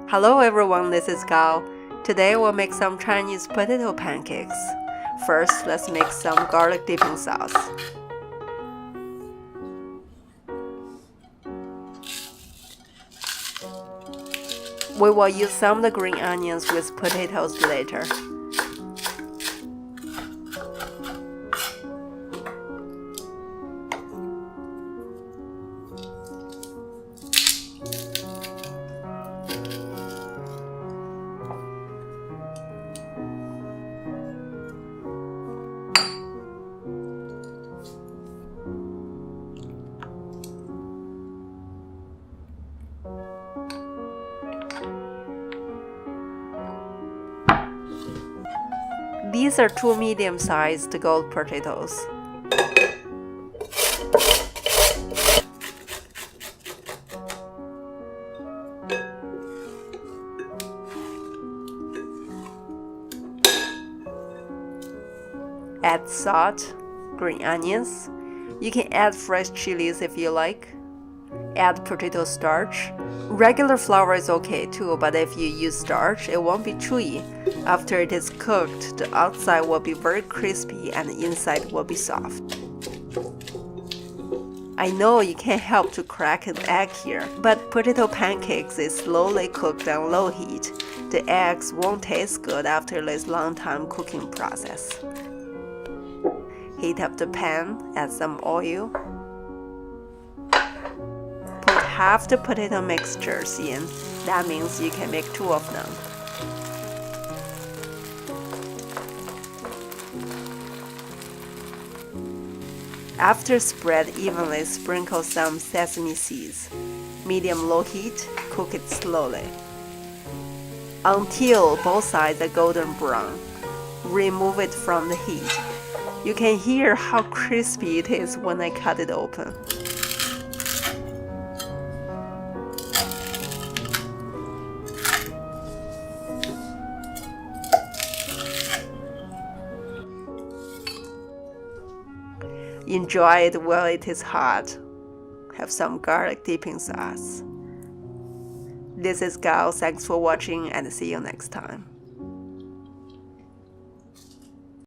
Hello everyone, this is Gao. Today we'll make some Chinese potato pancakes. First, let's make some garlic dipping sauce. We will use some of the green onions with potatoes later. These are two medium-sized gold potatoes. Add salt, green onions. You can add fresh chilies if you like. Add potato starch. Regular flour is okay too, but if you use starch, it won't be chewy. After it is cooked, the outside will be very crispy and the inside will be soft. I know you can't help to crack an egg here, but potato pancakes is slowly cooked on low heat. The eggs won't taste good after this long time cooking process. Heat up the pan, add some oil. Put half the potato mixtures in. That means you can make two of them. After spread evenly, sprinkle some sesame seeds. Medium-low heat, cook it slowly until both sides are golden brown. Remove it from the heat. You can hear how crispy it is when I cut it open. Enjoy it while it is hot. Have some garlic dipping sauce. This is Gao. Thanks for watching and see you next time.